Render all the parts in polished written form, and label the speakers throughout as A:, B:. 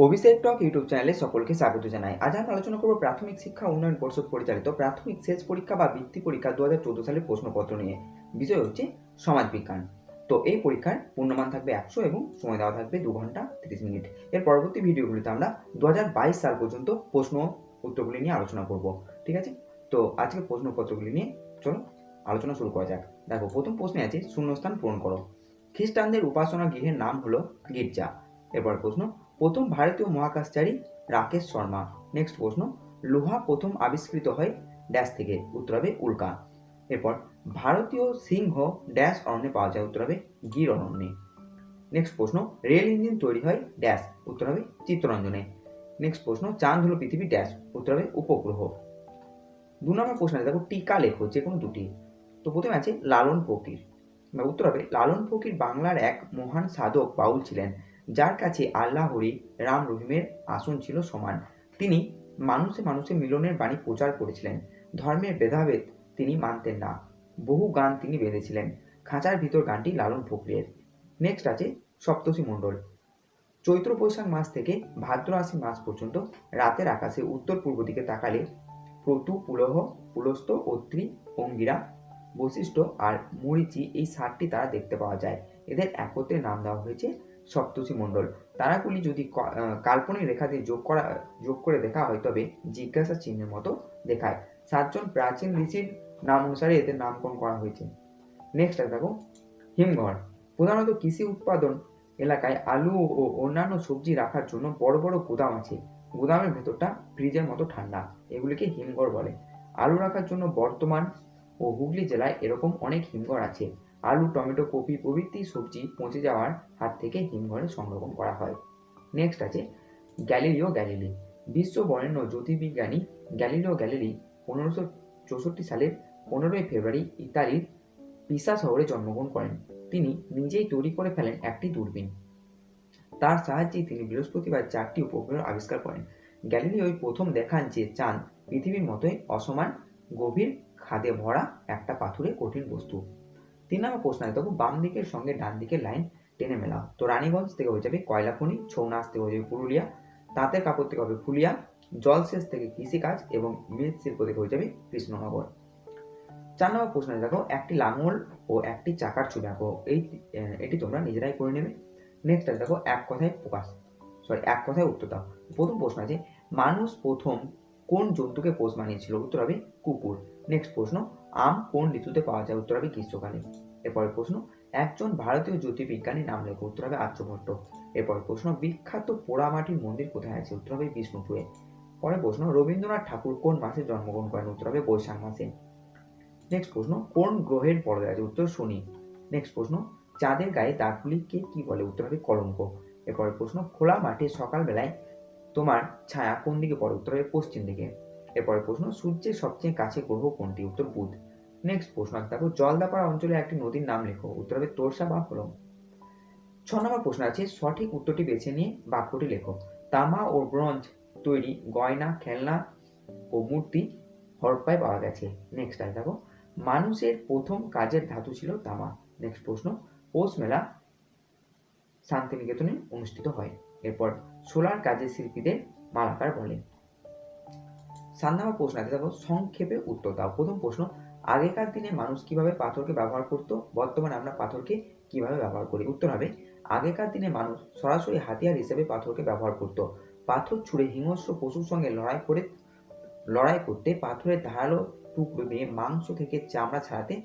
A: অভিষেক টক YouTube চ্যানেলে সকলকে স্বাগত জানাই। আজ আমরা আলোচনা করব প্রাথমিক শিক্ষা উন্নয়ন পর্ষদ পরিচালিত প্রাথমিক শেষ পরীক্ষা বা বৃত্তি পরীক্ষা 2014 সালের প্রশ্নপত্র নিয়ে। বিষয় হচ্ছে সমাজবিজ্ঞান। তো এই পরীক্ষার পূর্ণমান থাকবে 100 এবং সময় দেওয়া থাকবে 2 ঘন্টা 30 মিনিট। এর পরবর্তী ভিডিওগুলিতে আমরা 2022 সাল পর্যন্ত প্রশ্ন উত্তরগুলি নিয়ে আলোচনা করব। ঠিক আছে, তো আজকে প্রশ্নপত্রগুলি নিয়ে চলো আলোচনা শুরু করা যাক। দেখো, প্রথম প্রশ্নে আছে শূন্যস্থান পূরণ করো। খ্রিস্টানদের উপাসনা গৃহের নাম হলো গির্জা। এরপর প্রশ্ন, প্রথম ভারতীয় মহাকাশচারী রাকেশ শর্মা। নেক্সট প্রশ্ন, লোহা প্রথম আবিষ্কৃত হয় ড্যাশ থেকে, উত্তর হবে উল্কা। এরপর ভারতীয় সিংহ ড্যাশ অরণ্যে পাওয়া যায়, উত্তর হবে গির অরণ্যে। নেক্সট প্রশ্ন, রেল ইঞ্জিন তৈরি হয় ড্যাশ, উত্তর হবে চিত্তরঞ্জনে। নেক্সট প্রশ্ন, চাঁদ হলো পৃথিবী ড্যাশ, উত্তর হবে উপগ্রহ। 2 নম্বর প্রশ্ন আছে, দেখো টিকা লেখো যে কোনো দুটি। তো প্রথমে আছে লালন ফকির, উত্তর হবে লালন ফকির বাংলার এক মহান সাধক বাউল ছিলেন, যার কাছে আল্লাহ হরি রাম রহিমের আসন ছিল সমান। তিনি মানুষে মানুষে মিলনের বাণী প্রচার করেছিলেন। ধর্মের ভেদাভেদ তিনি মানতেন না। বহু গান তিনি বেঁধেছিলেন। খাঁচার ভিতর গানটি লালন ফকিরের। নেক্সট আছে সপ্তর্ষি মণ্ডল। চৈত্র বৈশাখ মাস থেকে ভাদ্র আশ্বিন মাস পর্যন্ত রাতের আকাশে উত্তর পূর্ব দিকে তাকালে প্রতু, পুলহ, পুলস্ত, অত্রি, অঙ্গিরা, বশিষ্ঠ আর মরীচি এই 7টি তারা দেখতে পাওয়া যায়। এদের একত্রে নাম দেওয়া হয়েছে সপ্তর্ষি মণ্ডল। তারাগুলি যদি কাল্পনিক রেখা দিয়ে যোগ করে দেখা হয় তবে জিজ্ঞাসা চিহ্নের মতো দেখায়। 7জন প্রাচীন ঋষির নাম অনুসারে এদের নামকরণ করা হয়েছে। নেক্সট দেখো হিমঘর। প্রধানত কৃষি উৎপাদন এলাকায় আলু ও অন্যান্য সবজি রাখার জন্য বড় বড় গুদাম আছে। গুদামের ভেতরটা ফ্রিজের মতো ঠান্ডা, এগুলিকে হিমঘর বলে। আলু রাখার জন্য বর্ধমান ও হুগলি জেলায় এরকম অনেক হিমঘর আছে। আলু, টমেটো, কপি প্রভৃতি সবজি পচে যাওয়ার হাত থেকে হিমঘরে সংরক্ষণ করা হয়। নেক্সট আছে গ্যালিলিও গ্যালিলি। বিশ্ব বরেণ্য জ্যোতির্বিজ্ঞানী গ্যালিলিও গ্যালিলি 1564 সালের 15ই ফেব্রুয়ারি ইতালির পিসা শহরে জন্মগ্রহণ করেন। তিনি নিজেই তৈরি করে ফেলেন একটি দূরবীন। তার সাহায্যে তিনি বৃহস্পতিবার 4টি উপগ্রহ আবিষ্কার করেন। গ্যালিলিওই প্রথম দেখান যে চাঁদ পৃথিবীর মতোই অসমান গভীর খাদে ভরা একটা পাথুরে কঠিন বস্তু। 3 নম্বর প্রশ্ন, দেখো বাম দিকের সঙ্গে ডান দিকের লাইন টেনে মেলাও। তো রানীগঞ্জ থেকে হয়ে যাবে কয়লা খনি, ছৌ নাচ থেকে হয়ে যাবে পুরুলিয়া, তাঁতের কাপড় থেকে হবে ফুলিয়া, জলসেচ থেকে কৃষিকাজ এবং মৃৎশিল্প থেকে হয়ে যাবে কৃষ্ণনগর। 4 নম্বর প্রশ্ন, দেখো একটি লাঙল ও একটি চাকার ছবি আঁকো। এটি তোমরা নিজেরাই করে নেবে। নেক্সট দেখো এক কথায় উত্তর দাও। প্রথম প্রশ্ন আছে মানুষ প্রথম কোন জন্তুকে পোষ মানিয়েছিল, উত্তর হবে কুকুর। নেক্সট প্রশ্ন, আম কোন ঋতুতে পাওয়া যায়, উত্তর হবে গ্রীষ্মকালে। এরপরের প্রশ্ন, একজন ভারতীয় জ্যোতির্বিজ্ঞানীর নাম লেখো, উত্তর হবে আর্যভট্ট। এরপরের প্রশ্ন, বিখ্যাত পোড়ামাটির মন্দির কোথায় আছে, উত্তর হবে বিষ্ণুপুরে। পরের প্রশ্ন, রবীন্দ্রনাথ ঠাকুর কোন মাসে জন্মগ্রহণ করেন, উত্তর হবে বৈশাখ মাসে। নেক্সট প্রশ্ন, কোন গ্রহের পর্দায় আছে, উত্তর শনি। নেক্সট প্রশ্ন, চাঁদের গায়ে দাগগুলিকে কি বলে, উত্তর হবে কলঙ্ক। এরপরের প্রশ্ন, খোলা মাঠে সকালবেলায় তোমার ছায়া কোন দিকে পড়ে, উত্তর হবে পশ্চিম দিকে। এরপরের প্রশ্ন, সূর্যের সবচেয়ে কাছে গ্রহ কোনটি, উত্তর বুধ। নেক্সট প্রশ্ন, দেখো জলদাপাড়া অঞ্চলে একটি নদীর নাম লেখো, উত্তর হবে তোরসা বা হলং। 6 নম্বর প্রশ্ন আছে সঠিক উত্তরটি বেছে নিয়ে বাক্যটি লেখো। তামা ও ব্রোঞ্জ তৈরি গয়না, খেলনা ও মূর্তি হরপ্পায় পাওয়া গেছে। নেক্সট আছে দেখো মানুষের প্রথম কাজের ধাতু ছিল তামা। নেক্সট প্রশ্ন, পৌষ মেলা শান্তিনিকেতনে অনুষ্ঠিত হয়। এরপর সোলার কাজের শিল্পীদের মালাকার বলে। 7 নম্বর প্রশ্ন আছে দেখো সংক্ষেপে উত্তর দাও। প্রথম প্রশ্ন, আগেকার দিনে মানুষ কিভাবে পাথরকে ব্যবহার করত, বর্তমানে আমরা পাথরকে কিভাবে ব্যবহার করি, উত্তর হবে আগেকার দিনে মানুষ সরাসরি হাতিয়ার হিসেবে পাথরকে ব্যবহার করত। পাথর ছুঁড়ে হিংস্র পশুর সঙ্গে লড়াই করতে পাথরের ধারালো টুকরো দিয়ে মাংস থেকে চামড়া ছাড়াতে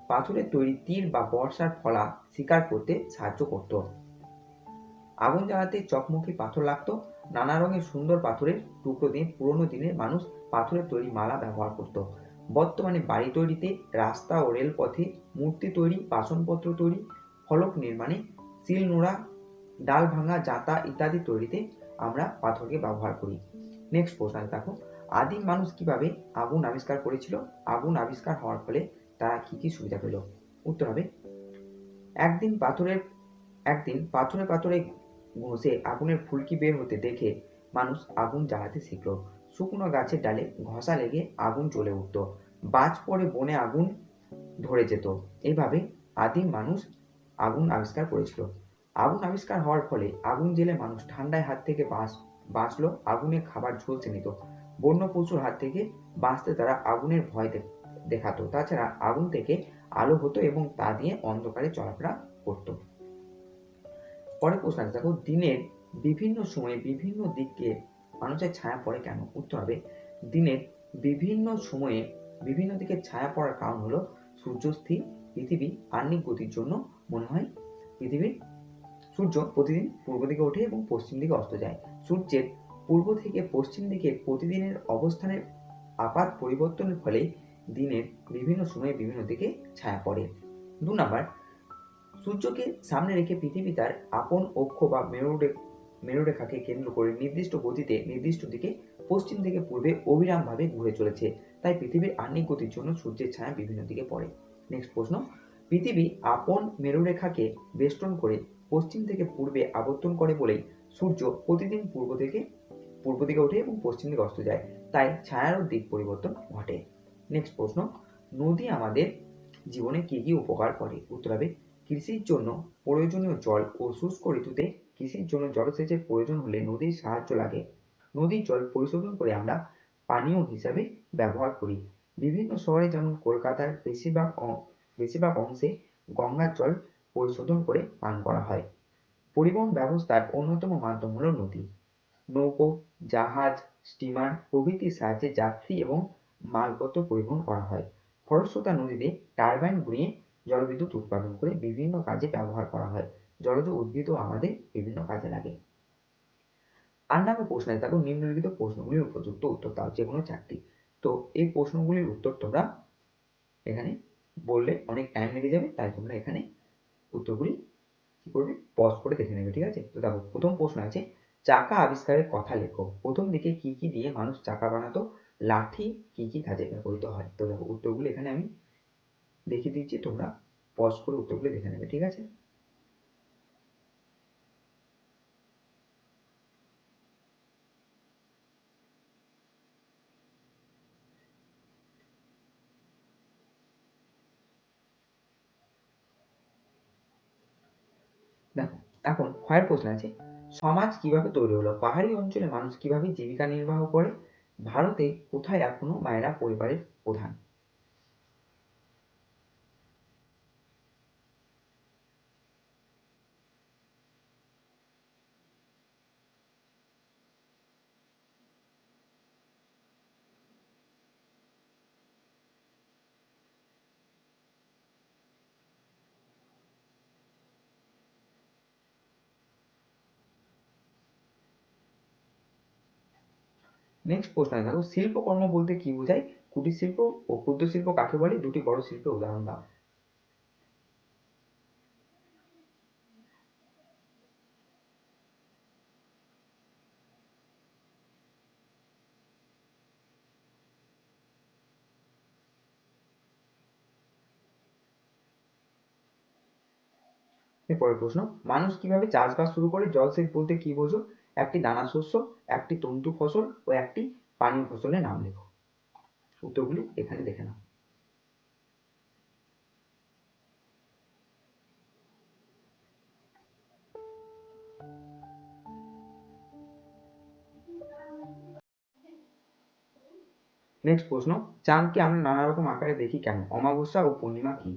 A: পাথরের তৈরি তীর বা বর্ষার ফলা শিকার করতে সাহায্য করত। আগুন জ্বালাতে চকমকি পাথর লাগতো। নানা রঙের সুন্দর পাথরের টুকরো দিয়ে পুরোনো দিনে মানুষ পাথরের তৈরি মালা ব্যবহার করত। বর্তমানে বাড়ি তৈরিতে, রাস্তা ও রেলপথে, মূর্তি তৈরি, বাসনপত্র তৈরি, ফলক নির্মাণে, শিল নোড়া, ডাল ভাঙা, জাঁতা ইত্যাদি তৈরিতে আমরা পাথরকে ব্যবহার করি। নেক্সট প্রশ্ন দেখো আদিম মানুষ কিভাবে আগুন আবিষ্কার করেছিল, আগুন আবিষ্কার হওয়ার ফলে তারা কি কি সুবিধা পেল, উত্তর হবে একদিন পাথরে পাথরে ঘষে আগুনের ফুলকি বের হতে দেখে মানুষ আগুন জ্বালাতে শিখল। শুকনো গাছের ডালে ঘষা লেগে আগুন জ্বলে উঠত। বাজ পড়ে বনে আগুন ধরে যেত। এইভাবে আদিম মানুষ আগুন আবিষ্কার করেছিল। আগুন আবিষ্কার হওয়ার ফলে আগুন জেলে মানুষ ঠান্ডায় হাত থেকে বাঁচলো, আগুনে খাবার ঝলসে নিত। বন্য পশুর হাত থেকে বাঁচতে তারা আগুনের ভয় দেখাতো। তাছাড়া আগুন থেকে আলো হতো এবং তা দিয়ে অন্ধকারে চলাফেরা করত। পরের প্রশ্ন আছে, দেখো, দিনের বিভিন্ন সময়ে বিভিন্ন দিকে মানুষের ছায়া পড়ে কেন? উত্তর হবে, দিনের বিভিন্ন সময়ে বিভিন্ন দিকে ছায়া পড়ার কারণ হলো সূর্য স্থির, পৃথিবী আহ্নিক গতির জন্য মনে হয় সূর্য প্রতিদিন পূর্ব দিকে ওঠে এবং পশ্চিম দিকে অস্ত যায়। সূর্যের পূর্ব থেকে পশ্চিম দিকে প্রতিদিনের অবস্থানের আপাত পরিবর্তনের ফলে দিনের বিভিন্ন সময়ে বিভিন্ন দিকে ছায়া পড়ে। 2 নাম্বার, সূর্যকে সামনে রেখে পৃথিবী তার আপন অক্ষ বা মেরুরেখাকে কেন্দ্র করে নির্দিষ্ট গতিতে নির্দিষ্ট দিকে পশ্চিম থেকে পূর্বে অবিরামভাবে ঘুরে চলেছে। তাই পৃথিবীর আহ্নিক গতির জন্য সূর্যের ছায়া বিভিন্ন দিকে পড়ে। নেক্সট প্রশ্ন, পৃথিবী আপন মেরুরেখাকে বেষ্টন করে পশ্চিম থেকে পূর্বে আবর্তন করে বলেই সূর্য প্রতিদিন পূর্ব দিকে ওঠে এবং পশ্চিম দিকে অস্ত যায়। তাই ছায়ারও দিক পরিবর্তন ঘটে। নেক্সট প্রশ্ন, নদী আমাদের জীবনে কি কি উপকার করে? উত্তর হবে, কৃষির জন্য প্রয়োজনীয় জল ও শুষ্ক ঋতুতে কৃষির জন্য জলসেচের প্রয়োজন হলে নদীর সাহায্য লাগে। নদীর জল পরিশোধন করে আমরা পানীয় হিসাবে ব্যবহার করি। বিভিন্ন শহরে যেমন কলকাতার বেশিরভাগ অংশে গঙ্গার জল পরিশোধন করে পান করা হয়। পরিবহন ব্যবস্থার অন্যতম মাধ্যম হলো নদী। নৌকো, জাহাজ, স্টিমার প্রভৃতির সাহায্যে যাত্রী এবং মালপত্র পরিবহন করা হয়। খরস্রোতা নদীতে টারবাইন ঘুরিয়ে জলবিদ্যুৎ উৎপাদন করে বিভিন্ন কাজে ব্যবহার করা হয়। জলজ উদ্ভিদও আমাদের বিভিন্ন কাজে লাগে। 8 নম্বর প্রশ্নে দেখো, নিম্নলিখিত প্রশ্নগুলির উপযুক্ত উত্তর দাও, যে কোনো 4টি। তো এই প্রশ্নগুলির উত্তর তোমরা এখানে বললে অনেক টাইম লেগে যাবে, তাই তোমরা এখানে উত্তরগুলি কি করবে, পজ করে দেখে নেবে, ঠিক আছে? তো দেখো, প্রথম প্রশ্ন আছে, চাকা আবিষ্কারের কথা লেখো। প্রথম দিকে কি কি দিয়ে মানুষ চাকা বানাতো? লাঠি কি কি কাজে ব্যবহৃত হয়? তো দেখো, উত্তরগুলো এখানে আমি দেখিয়ে দিচ্ছি, তোমরা পজ করে উত্তরগুলো দেখে নেবে, ঠিক আছে? দেখো, এখন ক্ষয়ের প্রশ্ন আছে, সমাজ কিভাবে তৈরি হলো? পাহাড়ি অঞ্চলে মানুষ কিভাবে জীবিকা নির্বাহ করে? ভারতে কোথায় এখনো মায়েরা পরিবারের প্রধান? নেক্সট প্রশ্ন আছে, দেখো, শিল্পকর্ম বলতে কি বোঝায়? কুটির শিল্প ও ক্ষুদ্র শিল্প কাকে বলে? দুটি বড় শিল্পের উদাহরণ দাও। পরের প্রশ্ন, মানুষ কিভাবে চাষবাস শুরু করে? জলসেচ বলতে কি বোঝো? একটি দানা শস্য, একটি তন্তু ফসল ও একটি পানীয় ফসলের নাম লেখো। উত্তরগুলি এখানে দেখে নাও। নেক্সট প্রশ্ন, চাঁদকে আমরা নানা রকম আকারে দেখি কেন? অমাবস্যা ও পূর্ণিমা কি?